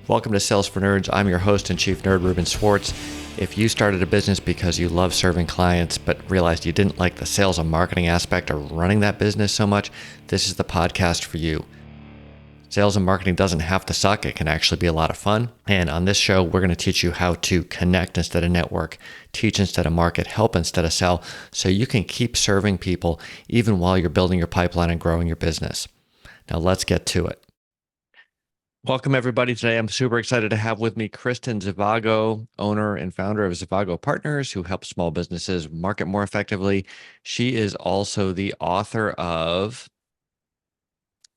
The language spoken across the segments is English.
Welcome to Sales for Nerds. I'm your host and chief nerd, Ruben Swartz. If you started a business because you love serving clients but realized you didn't like the sales and marketing aspect of running that business so much, this is the podcast for you. Sales and marketing doesn't have to suck. It can actually be a lot of fun. And on this show, we're going to teach you how to connect instead of network, teach instead of market, help instead of sell, so you can keep serving people even while you're building your pipeline and growing your business. Now let's get to it. Welcome, everybody. Today, I'm super excited to have with me Kristen Zhivago, owner and founder of Zhivago Partners, who helps small businesses market more effectively. She is also the author of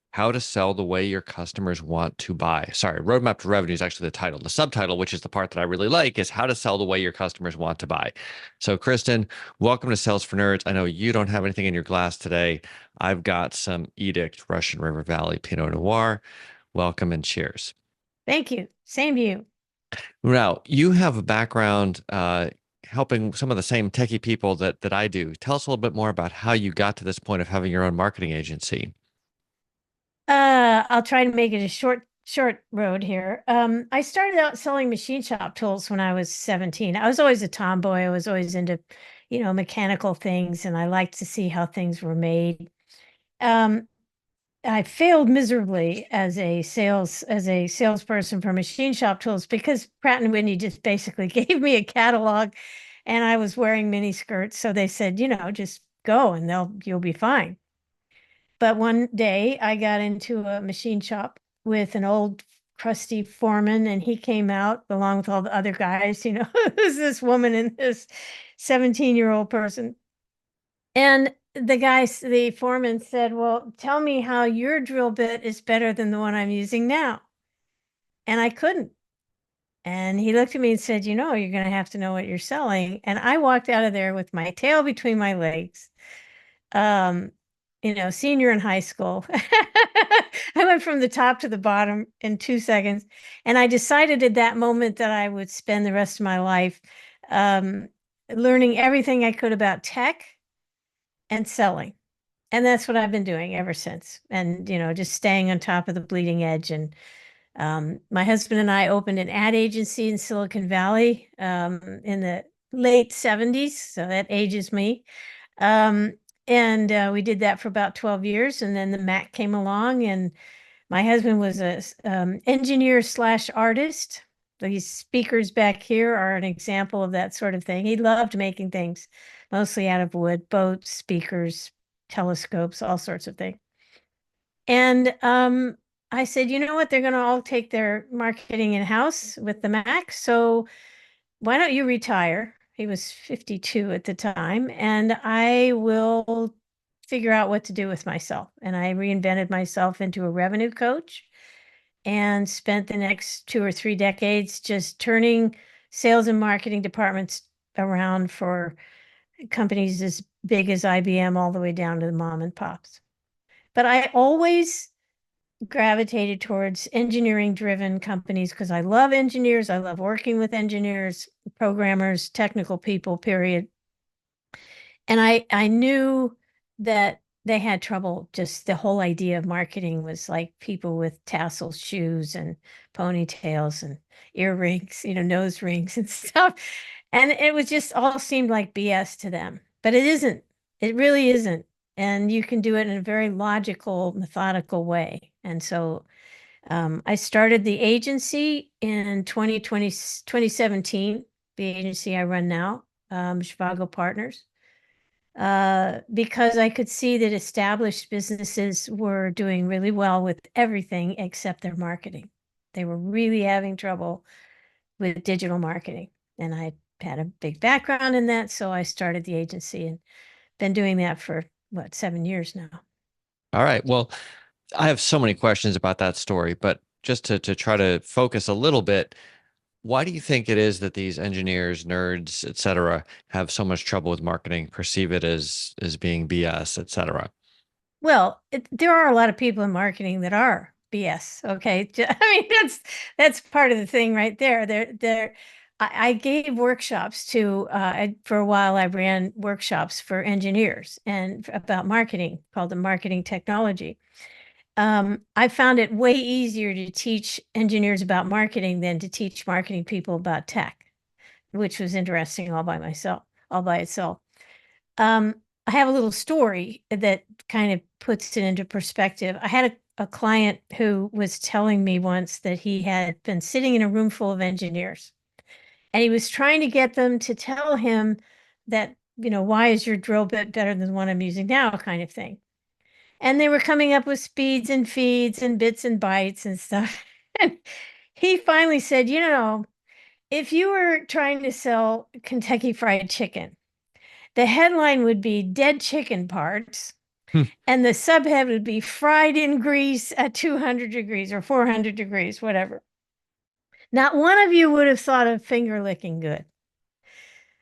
How to Sell the Way Your Customers Want to Buy. Sorry, Roadmap to Revenue is actually the title. The subtitle, which is the part that I really like, is How to Sell the Way Your Customers Want to Buy. So, Kristen, welcome to Sales for Nerds. I know you don't have anything in your glass today. I've got some Edict Russian River Valley Pinot Noir. Welcome and cheers. Thank you. Same to you. Now, you have a background helping some of the same techie people that I do. Tell us a little bit more about how you got to this point of having your own marketing agency. I'll try to make it a short road here. I started out selling machine shop tools when I was 17. I was always a tomboy. I was always into, mechanical things, and I liked to see how things were made. I failed miserably as a salesperson for machine shop tools because Pratt and Whitney just basically gave me a catalog, and I was wearing mini skirts. So they said, just go and you'll be fine. But one day I got into a machine shop with an old crusty foreman, and he came out along with all the other guys, who's this woman and this 17-year-old person. And the foreman said, well, tell me how your drill bit is better than the one I'm using now. And I couldn't. And he looked at me and said, you're going to have to know what you're selling. And I walked out of there with my tail between my legs. Senior in high school. I went from the top to the bottom in 2 seconds. And I decided at that moment that I would spend the rest of my life learning everything I could about tech and selling. And that's what I've been doing ever since. And, just staying on top of the bleeding edge. And my husband and I opened an ad agency in Silicon Valley in the late 70s. So that ages me. And we did that for about 12 years. And then the Mac came along, and my husband was a engineer / artist. These speakers back here are an example of that sort of thing. He loved making things mostly out of wood, boats, speakers, telescopes, all sorts of things. And I said, you know what? They're going to all take their marketing in-house with the Mac. So why don't you retire? He was 52 at the time, and I will figure out what to do with myself. And I reinvented myself into a revenue coach and spent the next 2 or 3 decades just turning sales and marketing departments around for companies as big as IBM all the way down to the mom and pops. But I always gravitated towards engineering-driven companies because I love engineers. I love working with engineers, programmers, technical people, period. And I knew that they had trouble. Just the whole idea of marketing was like people with tassel shoes and ponytails and earrings, nose rings and stuff. And it was just all seemed like BS to them. But it isn't. It really isn't. And you can do it in a very logical, methodical way. And so I started the agency in 2017, the agency I run now, Zhivago Partners, because I could see that established businesses were doing really well with everything except their marketing. They were really having trouble with digital marketing. And I had a big background in that, so I started the agency and been doing that for 7 years now. All right. Well, I have so many questions about that story, but just to try to focus a little bit, why do you think it is that these engineers, nerds, et cetera, have so much trouble with marketing, perceive it as being BS, et cetera? Well, there are a lot of people in marketing that are BS. Okay, I mean that's part of the thing right there. I gave workshops to for a while. I ran workshops for engineers and about marketing called the marketing technology. I found it way easier to teach engineers about marketing than to teach marketing people about tech, which was interesting all by itself. I have a little story that kind of puts it into perspective. I had a client who was telling me once that he had been sitting in a room full of engineers and he was trying to get them to tell him that, why is your drill bit better than the one I'm using now, kind of thing. And they were coming up with speeds and feeds and bits and bytes and stuff. And he finally said, if you were trying to sell Kentucky Fried Chicken, the headline would be dead chicken parts, Hmm. and the subhead would be fried in grease at 200 degrees or 400 degrees, whatever. Not one of you would have thought of finger licking good.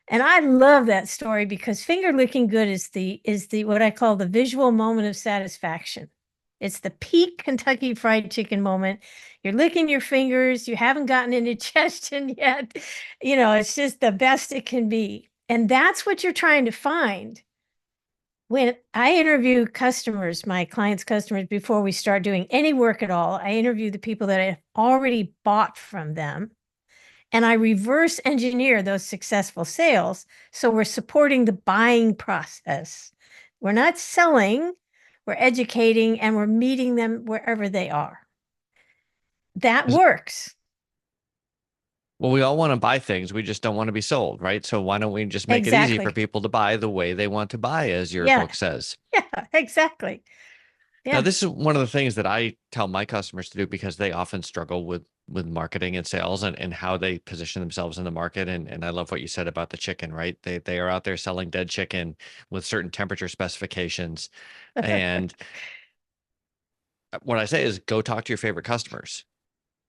And I love that story because finger licking good is the what I call the visual moment of satisfaction. It's the peak Kentucky Fried Chicken moment. You're licking your fingers, you haven't gotten indigestion yet. It's just the best it can be. And that's what you're trying to find. When I interview customers, my clients' customers, before we start doing any work at all, I interview the people that have already bought from them and I reverse engineer those successful sales. So we're supporting the buying process. We're not selling, we're educating, and we're meeting them wherever they are. That works. Well, we all want to buy things. We just don't want to be sold, right? So why don't we just make it easy for Exactly. people to buy the way they want to buy, as your Yeah. book says? Yeah, exactly. Now, Yeah. this is one of the things that I tell my customers to do because they often struggle with marketing and sales and how they position themselves in the market. And I love what you said about the chicken, right? They are out there selling dead chicken with certain temperature specifications. And what I say is go talk to your favorite customers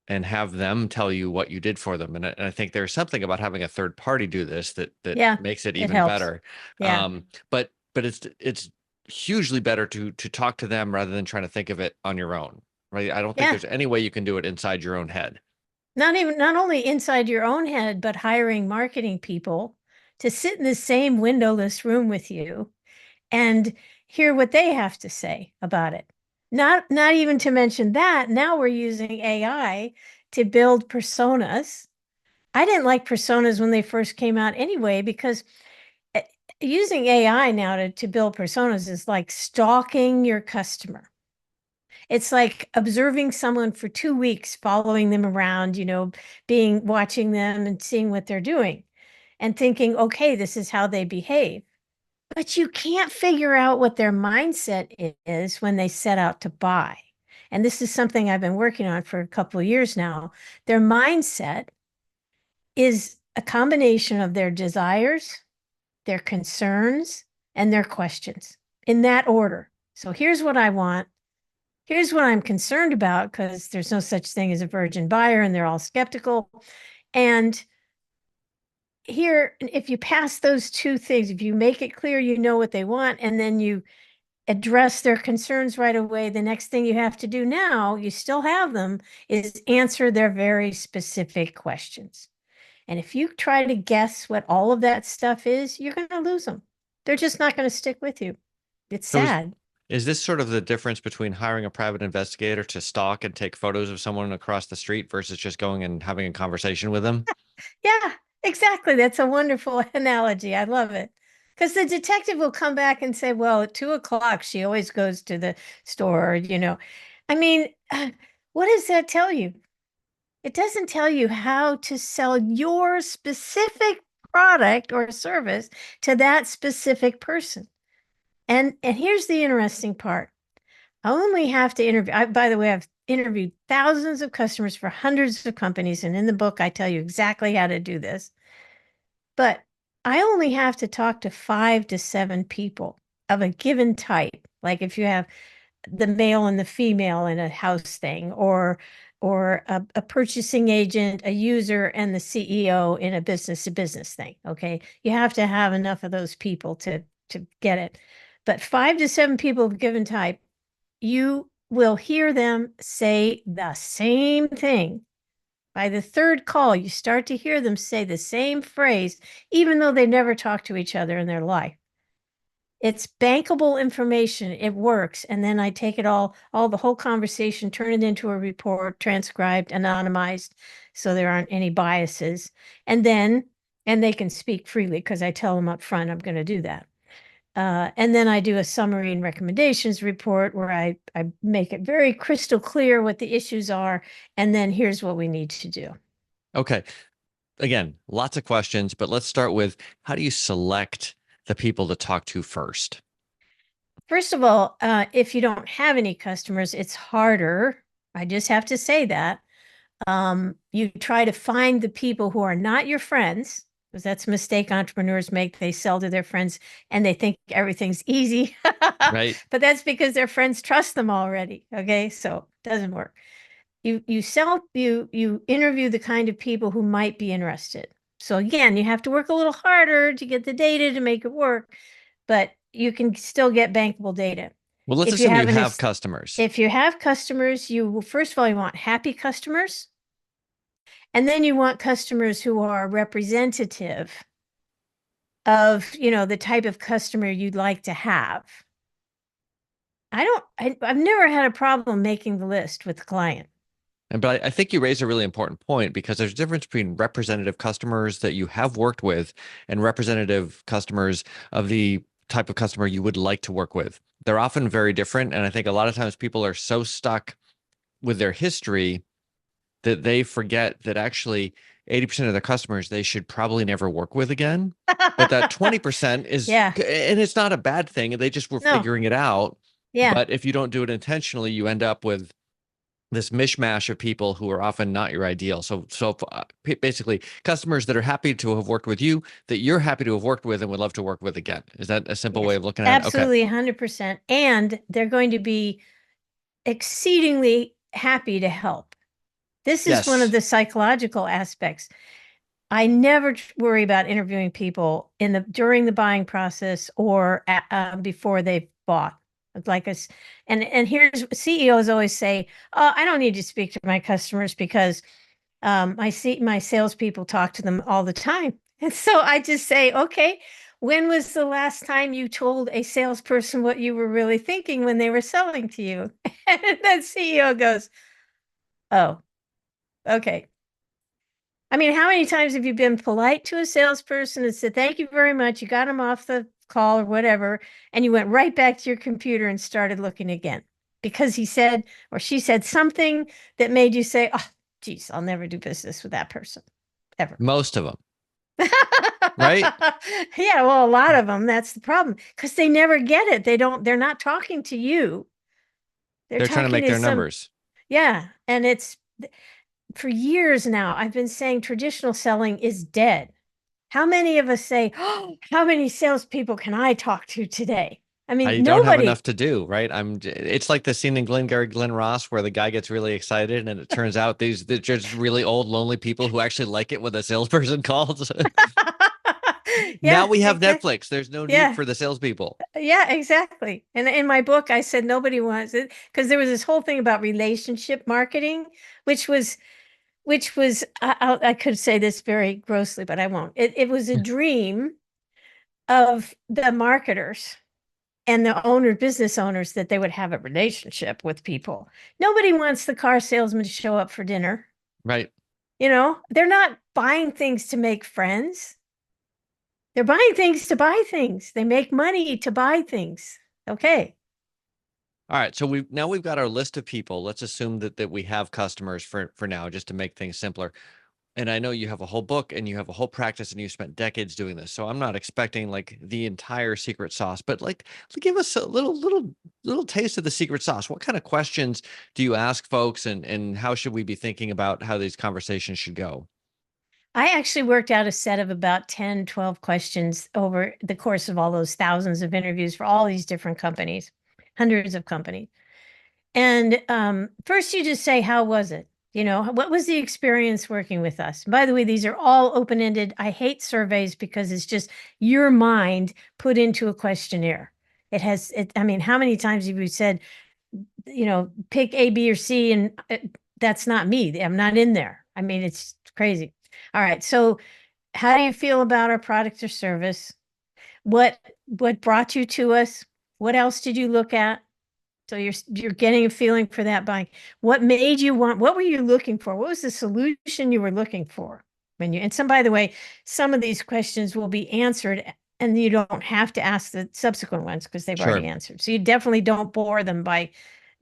and have them tell you what you did for them. And I think there's something about having a third party do this that Yeah, makes it it even helps. better. Yeah. But it's hugely better to talk to them rather than trying to think of it on your own, right? I don't think Yeah. there's any way you can do it inside your own head. Not only inside your own head, but hiring marketing people to sit in the same windowless room with you and hear what they have to say about it. Not even to mention that now we're using AI to build personas. I didn't like personas when they first came out anyway, because eh, using AI now to build personas is like stalking your customer. It's like observing someone for 2 weeks, following them around, watching them and seeing what they're doing and thinking, okay, this is how they behave. But you can't figure out what their mindset is when they set out to buy. And this is something I've been working on for a couple of years now. Their mindset is a combination of their desires, their concerns, and their questions in that order. So here's what I want. Here's what I'm concerned about, because there's no such thing as a virgin buyer and they're all skeptical. And here, if you pass those two things, if you make it clear you know what they want, and then you address their concerns right away, the next thing you have to do now, you still have them, is answer their very specific questions. And if you try to guess what all of that stuff is, you're going to lose them. They're just not going to stick with you. It's So sad. is this sort of the difference between hiring a private investigator to stalk and take photos of someone across the street versus just going and having a conversation with them? Yeah, exactly. That's a wonderful analogy. I love it. Because the detective will come back and say, well, at 2 o'clock, she always goes to the store. I mean, what does that tell you? It doesn't tell you how to sell your specific product or service to that specific person. And here's the interesting part. I only have to interview. By the way, I've interviewed thousands of customers for hundreds of companies, and in the book, I tell you exactly how to do this. But I only have to talk to 5 to 7 people of a given type. Like if you have the male and the female in a house thing, or a purchasing agent, a user, and the CEO in a business to business thing. Okay. You have to have enough of those people to get it. But 5 to 7 people of a given type, you will hear them say the same thing. By the third call, you start to hear them say the same phrase, even though they never talked to each other in their life. It's bankable information. It works. And then I take it all the whole conversation, turn it into a report, transcribed, anonymized, so there aren't any biases. And they can speak freely because I tell them up front I'm going to do that. And then I do a summary and recommendations report where I make it very crystal clear what the issues are. And then here's what we need to do. Okay. Again, lots of questions, but let's start with how do you select the people to talk to first? First of all, if you don't have any customers, it's harder. I just have to say that. You try to find the people who are not your friends, because that's a mistake entrepreneurs make. They sell to their friends and they think everything's easy. Right. But that's because their friends trust them already. Okay, so it doesn't work. You interview the kind of people who might be interested. So again, you have to work a little harder to get the data to make it work, but you can still get bankable data. Well, let's If you assume you have have customers. if you have customers, first of all, you want happy customers, and then you want customers who are representative of, the type of customer you'd like to have. I've never had a problem making the list with the client. But I think you raise a really important point because there's a difference between representative customers that you have worked with and representative customers of the type of customer you would like to work with. They're often very different. And I think a lot of times people are so stuck with their history that they forget that actually 80% of their customers they should probably never work with again. But that 20% is, Yeah. and it's not a bad thing. They just were No. figuring it out. Yeah. But if you don't do it intentionally, you end up with this mishmash of people who are often not your ideal. So basically, customers that are happy to have worked with you, that you're happy to have worked with and would love to work with again. Is that a simple way Yes. of looking at it? Okay. Absolutely 100%. And they're going to be exceedingly happy to help. This is one of Yes. the psychological aspects. I never worry about interviewing people during the buying process or before they've bought. Like us, and here's CEOs always say, "Oh, I don't need to speak to my customers because I see my salespeople talk to them all the time." And so I just say, "Okay, when was the last time you told a salesperson what you were really thinking when they were selling to you?" And then CEO goes, "Oh, okay." I mean, how many times have you been polite to a salesperson and said, "Thank you very much. You got him off the call or whatever," and you went right back to your computer and started looking again because he said or she said something that made you say, "Oh, geez, I'll never do business with that person ever." Most of them, right? Yeah, well, a lot of them, that's the problem because they never get it. They're not talking to you. They're They're trying to talking make to their numbers. yeah. And it's for years now, I've been saying traditional selling is dead. How many of us say, "Oh, how many salespeople can I talk to today?" I mean, I don't have nobody. enough to do, right? It's like the scene in Glengarry Glen Ross where the guy gets really excited and it turns out they're just really old, lonely people who actually like it when a salesperson calls. Now Yeah, we have exactly. Netflix. There's no need Yeah, for the salespeople. yeah, exactly. And in my book, I said nobody wants it because there was this whole thing about relationship marketing, which was, I could say this very grossly, but I won't. It was a dream of the marketers and the business owners, that they would have a relationship with people. Nobody wants the car salesman to show up for dinner. Right. They're not buying things to make friends. They're buying things to buy things. They make money to buy things. Okay. All right. So we've got our list of people. Let's assume that we have customers for now, just to make things simpler. And I know you have a whole book and you have a whole practice and you spent decades doing this. So I'm not expecting like the entire secret sauce, but like give us a little taste of the secret sauce. What kind of questions do you ask folks and how should we be thinking about how these conversations should go? I actually worked out a set of about 10, 12 questions over the course of all those thousands of interviews for all these different companies, hundreds of companies. And first, you just say, "How was it? What was the experience working with us?" By the way, these are all open ended. I hate surveys because it's just your mind put into a questionnaire. I mean, how many times have you said, pick A, B, or C? And that's not me. I'm not in there. I mean, it's crazy. All right. So, how do you feel about our product or service? What what brought you to us? What else did you look at? So you're getting a feeling for that buying. What made you want, what were you looking for? What was the solution you were looking for when you, and some, by the way, some of these questions will be answered and you don't have to ask the subsequent ones because they've already Sure. answered. So you definitely don't bore them by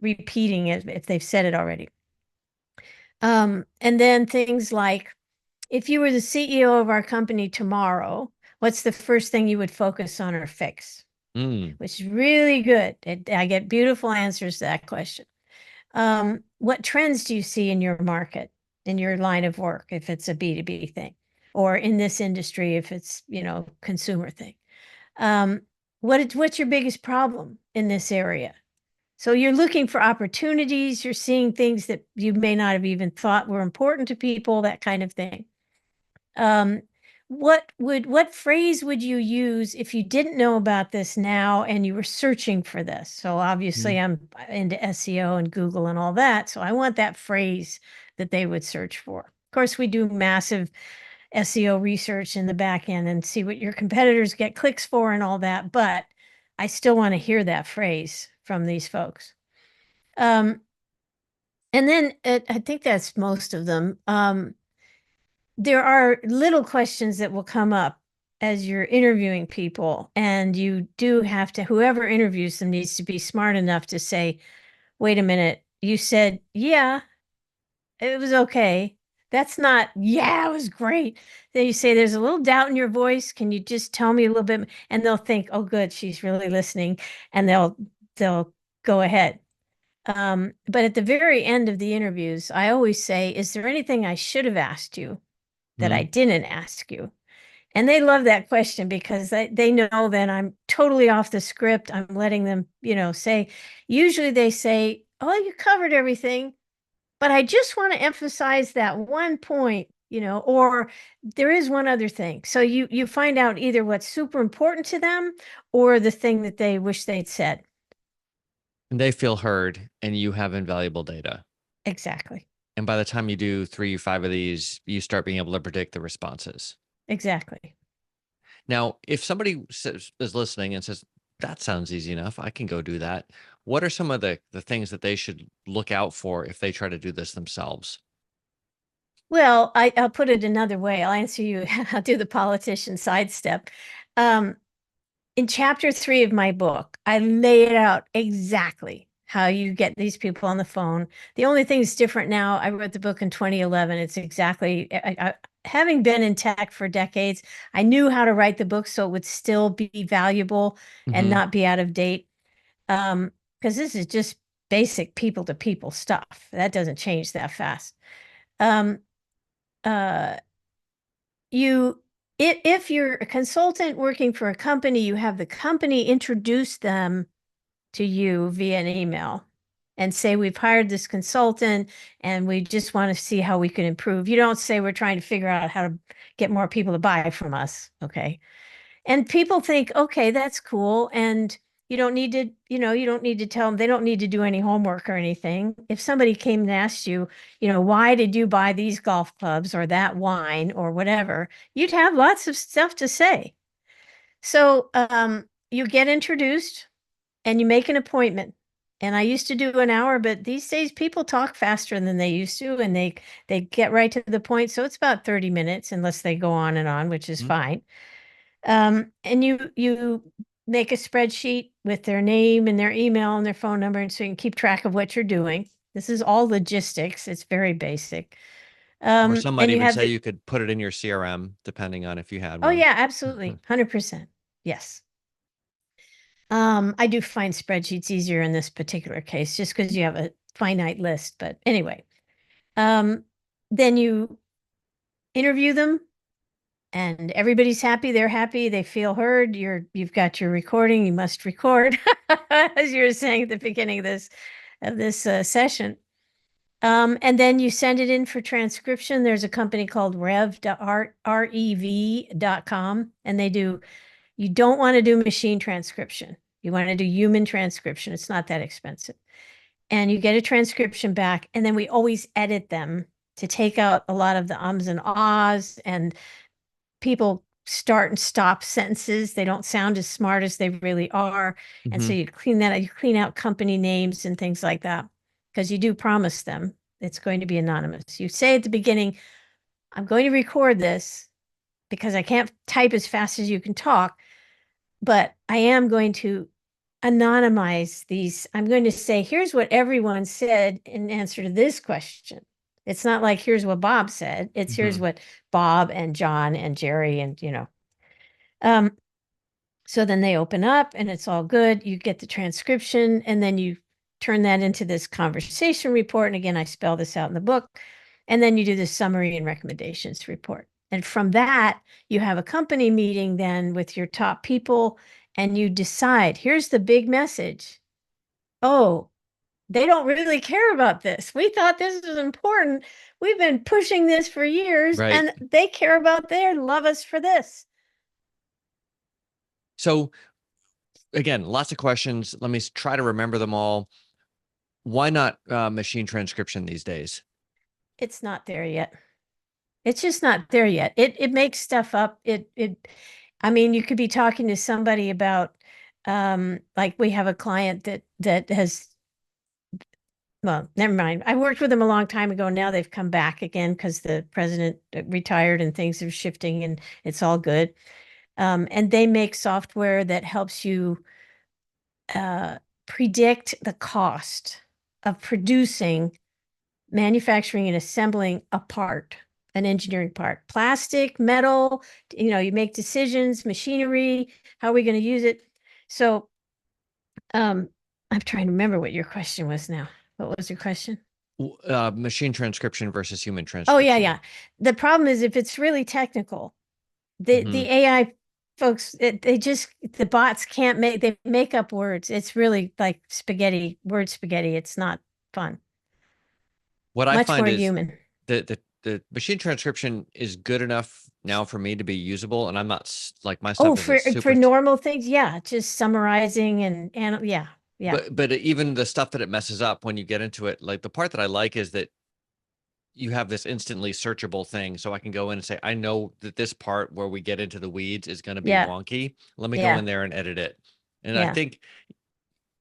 repeating it if they've said it already. And then things like, if you were the CEO of our company tomorrow, what's the first thing you would focus on or fix? Mm. Which is really good. I get beautiful answers to that question. What trends do you see in your market, in your line of work, if it's a B2B thing, or in this industry, if it's, consumer thing? What's your biggest problem in this area? So you're looking for opportunities, you're seeing things that you may not have even thought were important to people, that kind of thing. Um, what phrase would you use if you didn't know about this now and you were searching for this? So obviously Mm. I'm into SEO and Google and all that. So I want that phrase that they would search for. Of course, we do massive SEO research in the back end and see what your competitors get clicks for and all that, but I still want to hear that phrase from these folks. And then I think that's most of them. There are little questions that will come up as you're interviewing people, and you do have to, whoever interviews them needs to be smart enough to say, wait a minute, you said, yeah, it was okay. That's not, yeah, it was great. Then you say, there's a little doubt in your voice. Can you just tell me a little bit? And they'll think, oh, good, she's really listening, and they'll go ahead. But at the very end of the interviews, I always say, is there anything I should have asked you that I Mm. didn't ask you? And they love that question because they know that I'm totally off the script. I'm letting them, say, usually they say, oh, you covered everything, but I just want to emphasize that one point, or there is one other thing. So you find out either what's super important to them or the thing that they wish they'd said. And they feel heard, and you have invaluable data. Exactly. And by the time you do 3, 5 of these, you start being able to predict the responses. Exactly. Now, if somebody is listening and says, that sounds easy enough, I can go do that. What are some of the things that they should look out for if they try to do this themselves? Well, I'll put it another way. I'll answer you. I'll do the politician sidestep. Um, in chapter 3 of my book, I lay it out exactly how you get these people on the phone. The only thing that's different now, I wrote the book in 2011. It's exactly, having been in tech for decades, I knew how to write the book so it would still be valuable and Hmm. not be out of date. Because this is just basic people to people stuff. That doesn't change that fast. Um, uh, you if you're a consultant working for a company, you have the company introduce them to you via an email and say, we've hired this consultant and we just want to see how we can improve. You don't say, we're trying to figure out how to get more people to buy from us. Okay. And people think, okay, that's cool. And you don't need to tell them, they don't need to do any homework or anything. If somebody came and asked you, why did you buy these golf clubs or that wine or whatever, you'd have lots of stuff to say. So you get introduced and you make an appointment. And I used to do an hour, but these days people talk faster than they used to, and they get right to the point. So it's about 30 minutes, unless they go on and on, which is fine. And you make a spreadsheet with their name and their email and their phone number, and so you can keep track of what you're doing. This is all logistics. It's very basic. Or some might And you even have say the, you could put it in your CRM, depending on if you had oh one. yeah, absolutely. 100%. Yes. I do find spreadsheets easier in this particular case, just because you have a finite list. But anyway, um, then you interview them and everybody's happy, they're happy, they feel heard. You've got your recording, you must record, as you were saying at the beginning of this session. And then you send it in for transcription. There's a company called rev.com, and you don't want to do machine transcription. You want to do human transcription. It's not that expensive. And you get a transcription back, and then we always edit them to take out a lot of the ums and ahs, and people start and stop sentences. They don't sound as smart as they really are. And so Hmm. you clean that out, you clean out company names and things like that, because you do promise them it's going to be anonymous. You say at the beginning, I'm going to record this because I can't type as fast as you can talk, but I am going to anonymize these. I'm going to say, here's what everyone said in answer to this question. It's not like, here's what Bob said. It's here's Hmm. what Bob and John and Jerry and, um, so then they open up and it's all good. You get the transcription and then you turn that into this conversation report. And again, I spell this out in the book. And then you do the summary and recommendations report. And from that, you have a company meeting then with your top people and you decide, here's the big message. Oh, they don't really care about this. We thought this was important. We've been pushing this for years Right. and they care about their love us for this. So again, lots of questions. Let me try to remember them all. Why not machine transcription these days? It's not there yet. It's just not there yet. It makes stuff up. I mean, you could be talking to somebody about like we have a client that has, well, never mind. I worked with them a long time ago. Now they've come back again because the president retired and things are shifting and it's all good. And they make software that helps you uh, predict the cost of producing, manufacturing, and assembling a part, an engineering part, plastic, metal. You make decisions, machinery, how are we going to use it? So um, I'm trying to remember what your question was now. What was your question? Machine transcription versus human Oh, yeah, transcription. yeah. The problem is if it's really technical, Hmm. the AI folks, they just, the bots can't they make up words. It's really like spaghetti, word spaghetti. It's not fun. What I Much find more is human. the machine transcription is good enough now for me to be usable, and I'm not like my Oh, stuff isn't for super. normal things, yeah, just summarizing and yeah, yeah, But even the stuff that it messes up when you get into it, like the part that I like is that you have this instantly searchable thing, so I can go in and say, I know that this part where we get into the weeds is going to be yeah, wonky. Let me go yeah, in there and edit it. And I yeah. think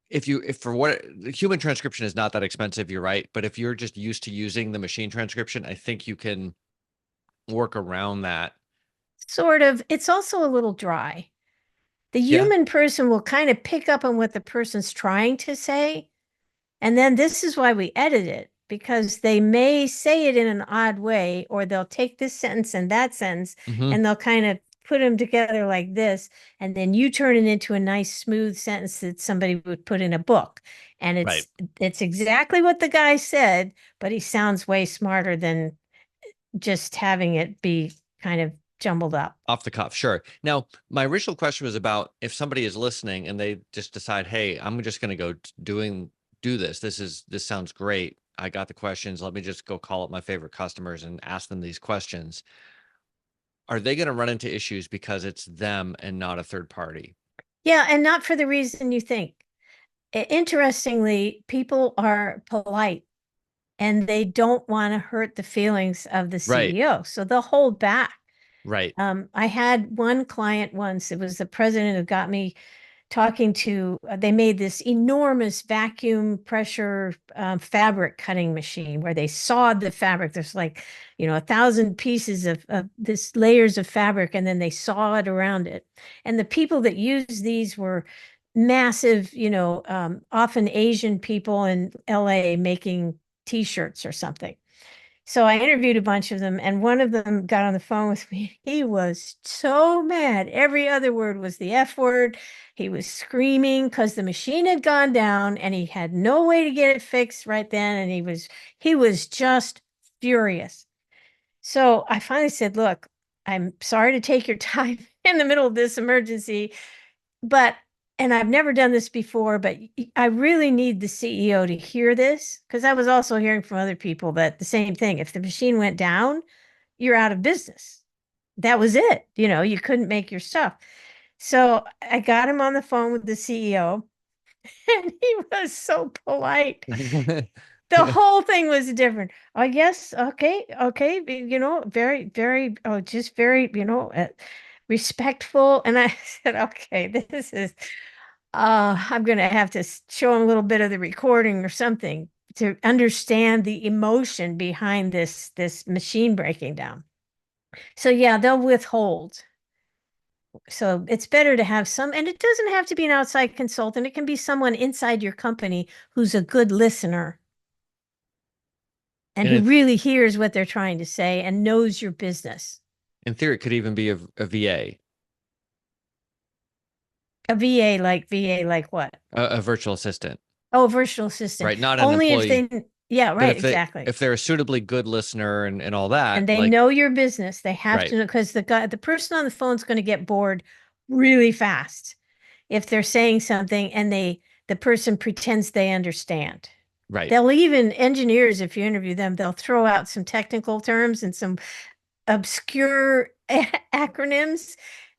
if for what the human transcription is not that expensive, you're right. But if you're just used to using the machine transcription, I think you can work around that. Sort of. It's also a little dry. The Yeah. human person will kind of pick up on what the person's trying to say. And then this is why we edit it, because they may say it in an odd way, or they'll take this sentence and that sentence, Hmm. and they'll kind of put them together like this. And then you turn it into a nice, smooth sentence that somebody would put in a book. And Right. it's exactly what the guy said, but he sounds way smarter than just having it be kind of jumbled up. Off the cuff, sure. Now, my original question was about if somebody is listening and they just decide, hey, I'm just going to go do this. This sounds great. I got the questions. Let me just go call up my favorite customers and ask them these questions. Are they going to run into issues because it's them and not a third party? Yeah, and not for the reason you think. Interestingly, people are polite and they don't want to hurt the feelings of the Right. CEO. So they'll hold back. Right. I had one client once, it was the president who got me talking to, they made this enormous vacuum pressure fabric cutting machine where they sawed the fabric. There's like, 1,000 pieces of this layers of fabric, and then they saw it around it. And the people that used these were massive, often Asian people in LA making t-shirts or something. So I interviewed a bunch of them, and one of them got on the phone with me. He was so mad. Every other word was the F word. He was screaming because the machine had gone down and he had no way to get it fixed right then. And he was just furious. So I finally said, look, I'm sorry to take your time in the middle of this emergency, but and I've never done this before, but I really need the CEO to hear this, because I was also hearing from other people that the same thing. If the machine went down, you're out of business. That was it. You couldn't make your stuff. So I got him on the phone with the CEO, and he was so polite. The whole thing was different. Oh, yes. Okay. Okay. Very, very, oh, just very, respectful. And I said, okay, this is, I'm going to have to show him a little bit of the recording or something to understand the emotion behind this machine breaking down. So yeah, they'll withhold. So it's better to have some, and it doesn't have to be an outside consultant. It can be someone inside your company who's a good listener and And who really hears what they're trying to say and knows your business. in theory, it could even be a VA, A VA like what? a virtual assistant, Oh, virtual assistant. right? Not an Only if employee. they, yeah, But right, exactly. if they're a suitably good listener and all And that, they like, know your business. They have right, to know because the person on the phone is going to get bored really fast if they're saying something and the person pretends they understand. right. They'll even engineers, if you interview them, they'll throw out some technical terms and some obscure acronyms.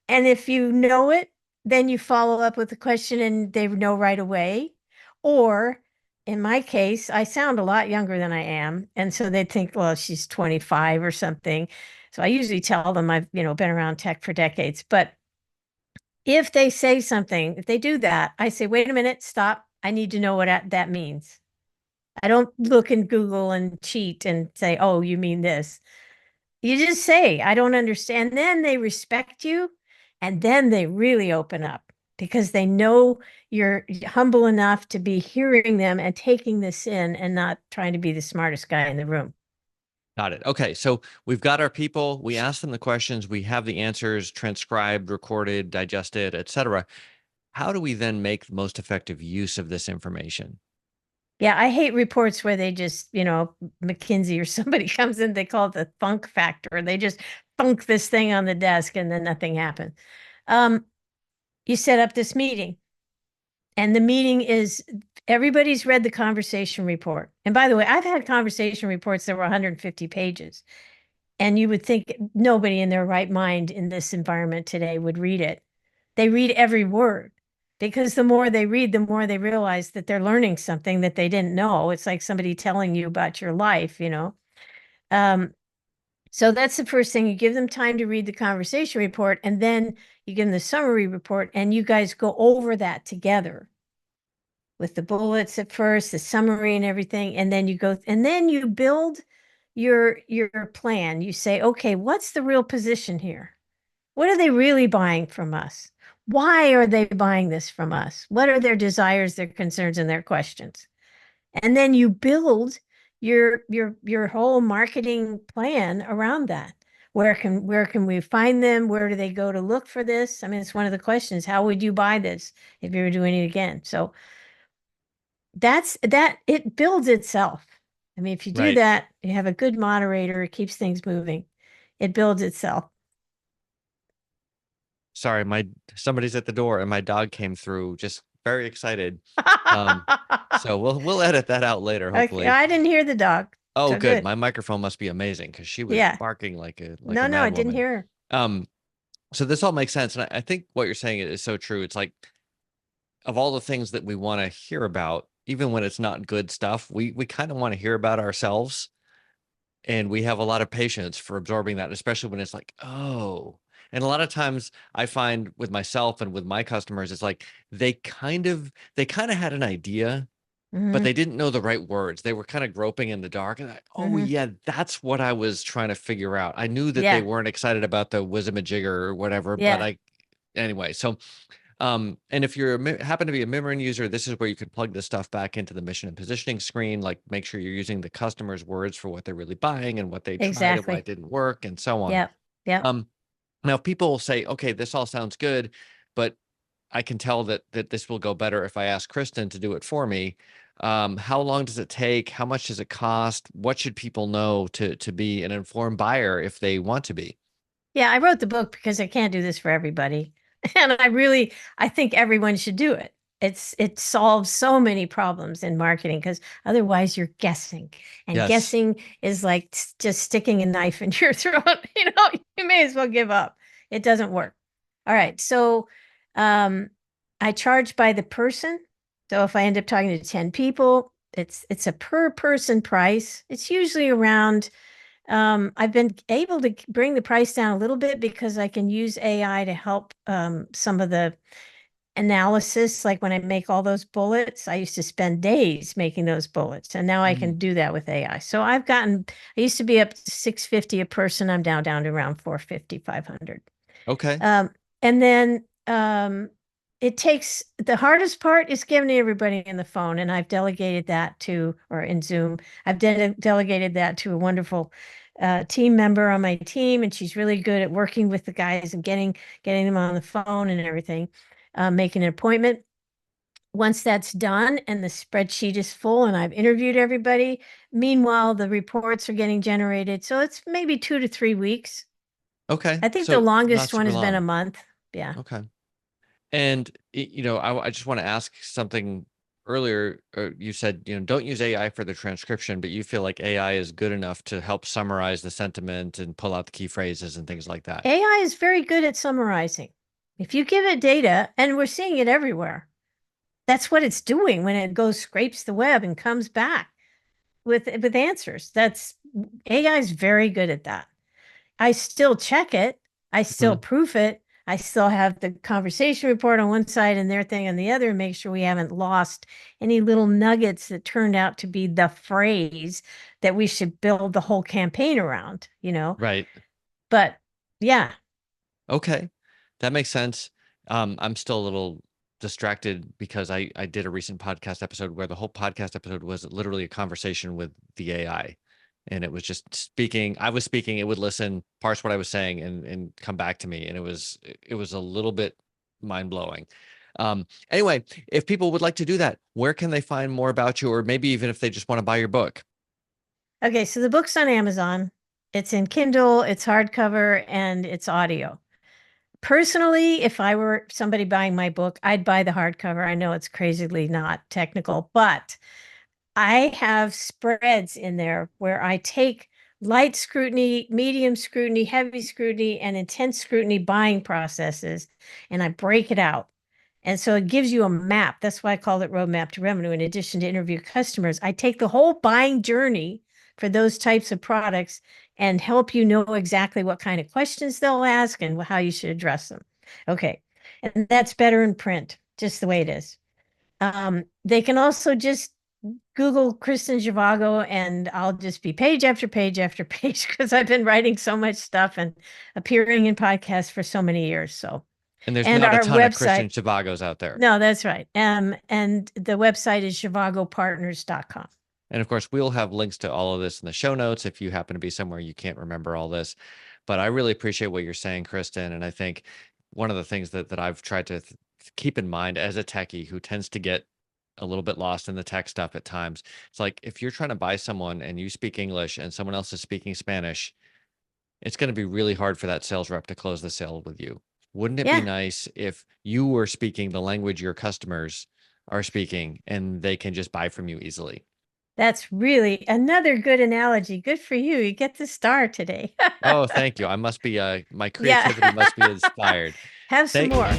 And if you know it, then you follow up with a question and they know right away. Or in my case, I sound a lot younger than I am. And so they think, well, she's 25 or something. So I usually tell them I've, been around tech for decades. But if they say something, if they do that, I say, wait a minute, stop. I need to know what that means. I don't look in Google and cheat and say, oh, you mean this. You just say, I don't understand. Then they respect you and then they really open up because they know you're humble enough to be hearing them and taking this in and not trying to be the smartest guy in the room. Got it. Okay. So we've got our people, we ask them the questions, we have the answers transcribed, recorded, digested, etc. How do we then make the most effective use of this information? Yeah, I hate reports where they just, McKinsey or somebody comes in, they call it the thunk factor. They just thunk this thing on the desk and then nothing happens. Um, you set up this meeting. And the meeting is everybody's read the conversation report. And by the way, I've had conversation reports that were 150 pages. And you would think nobody in their right mind in this environment today would read it. They read every word because the more they read, the more they realize that they're learning something that they didn't know. It's like somebody telling you about your life. Um, so that's the first thing. You give them time to read the conversation report, and then you give them the summary report, and you guys go over that together with the bullets at first, the summary and everything, and then you go and then you build your plan. You say, okay, what's the real position here? What are they really buying from us? Why are they buying this from us? What are their desires, their concerns, and their questions? And then you build your whole marketing plan around that. Where can we find them? Where do they go to look for this? I mean, it's one of the questions. How would you buy this if you were doing it again? So that it builds itself. I mean, if you do Right. that, you have a good moderator, it keeps things moving. It builds itself. Sorry, somebody's at the door and my dog came through, just very excited. So we'll edit that out later, Okay, hopefully. I didn't hear the dog. Oh, So good. good. My microphone must be amazing because she was Yeah. barking like a No, I mad didn't woman. hear her. So this all makes sense, and I think what you're saying is so true. It's like of all the things that we want to hear about, even when it's not good stuff, we kind of want to hear about ourselves, and we have a lot of patience for absorbing that, especially when it's like, oh. And a lot of times I find with myself and with my customers, it's like they kind of had an idea, but Hmm. they didn't know the right words. They were kind of groping in the dark. And oh Hmm. yeah, that's what I was trying to figure out. I knew that they Yeah. weren't excited about the Wisdomajigger or whatever, but Yeah. anyway. So and if you're happen to be a Mimiran user, this is where you can plug this stuff back into the mission and positioning screen. Like make sure you're using the customer's words for what they're really buying and what they tried and why it Exactly. didn't work and so on. Yep. Yep. Um, Now people will say, okay, this all sounds good, but I can tell that this will go better if I ask Kristen to do it for me. How long does it take? How much does it cost? What should people know to be an informed buyer if they want to be? Yeah, I wrote the book because I can't do this for everybody. And I think everyone should do it. It solves so many problems in marketing because otherwise you're guessing. And Yes. guessing is like just sticking a knife in your throat. You may as well give up. It doesn't work. All right. So um I charge by the person. So if I end up talking to 10 people, it's a per person price. It's usually around I've been able to bring the price down a little bit because I can use AI to help some of the analysis. Like when I make all those bullets, I used to spend days making those bullets, and now I can do that with AI. So I used to be up to 650 a person. I'm down to around 450, 500. Okay. And then the hardest part is giving everybody in the phone, and I've delegated that to, or in Zoom, I've delegated that to a wonderful team member on my team, and she's really good at working with the guys and getting them on the phone and everything, making an appointment. Once that's done and the spreadsheet is full and I've interviewed everybody, meanwhile, the reports are getting generated. So it's maybe 2 to 3 weeks. Okay. I think the So not longest one super has been a long. month. Yeah. Okay. And I just want to ask something earlier. You said, don't use AI for the transcription, but you feel like AI is good enough to help summarize the sentiment and pull out the key phrases and things like that. AI is very good at summarizing. If you give it data, and we're seeing it everywhere, that's what it's doing when it goes scrapes the web and comes back with answers. That's AI is very good at that. I still check it. I still Mhm. proof it. I still have the conversation report on one side and their thing on the other, and make sure we haven't lost any little nuggets that turned out to be the phrase that we should build the whole campaign around, Right. But yeah, Okay. That makes sense. I'm still a little distracted because I did a recent podcast episode where the whole podcast episode was literally a conversation with the AI. And it was just speaking. I was speaking, it would listen, parse what I was saying, and come back to me. And it was a little bit mind-blowing. Anyway, if people would like to do that, where can they find more about you? Or maybe even if they just want to buy your book. okay. So the book's on Amazon. It's in Kindle, it's hardcover, and it's audio. Personally, if I were somebody buying my book, I'd buy the hardcover. I know it's crazily not technical, but I have spreads in there where I take light scrutiny, medium scrutiny, heavy scrutiny, and intense scrutiny buying processes, and I break it out. And so it gives you a map. That's why I call it Roadmap to Revenue. In addition to interview customers, I take the whole buying journey for those types of products and help you know exactly what kind of questions they'll ask and how you should address them. Okay. And that's better in print, just the way it is. They can also just Google Kristen Zhivago, and I'll just be page after page after page because I've been writing so much stuff and appearing in podcasts for so many years. So, And there's and not a our ton of Christian website, Zhivagos out there. no, that's right. And the website is zhivagopartners.com. And of course, we'll have links to all of this in the show notes if you happen to be somewhere you can't remember all this. But I really appreciate what you're saying, Kristen. And I think one of the things that I've tried to keep in mind as a techie who tends to get a little bit lost in the tech stuff at times, it's like if you're trying to buy someone and you speak English and someone else is speaking Spanish, it's going to be really hard for that sales rep to close the sale with you. Wouldn't it be Yeah, nice if you were speaking the language your customers are speaking and they can just buy from you easily? that's really another good analogy. Good for you. You get the star today. Oh, thank you. I must be my Yeah. creativity must be inspired. Have some Thank more.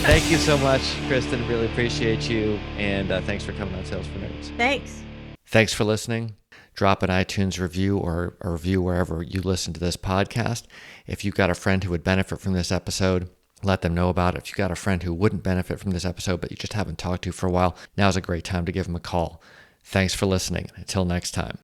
thank you so much, Kristen. Really appreciate you. And thanks for coming on Sales for Nerds. Thanks. Thanks for listening. Drop an iTunes review or a review wherever you listen to this podcast. If you've got a friend who would benefit from this episode, let them know about it. If you've got a friend who wouldn't benefit from this episode, but you just haven't talked to for a while, now's a great time to give them a call. Thanks for listening. Until next time.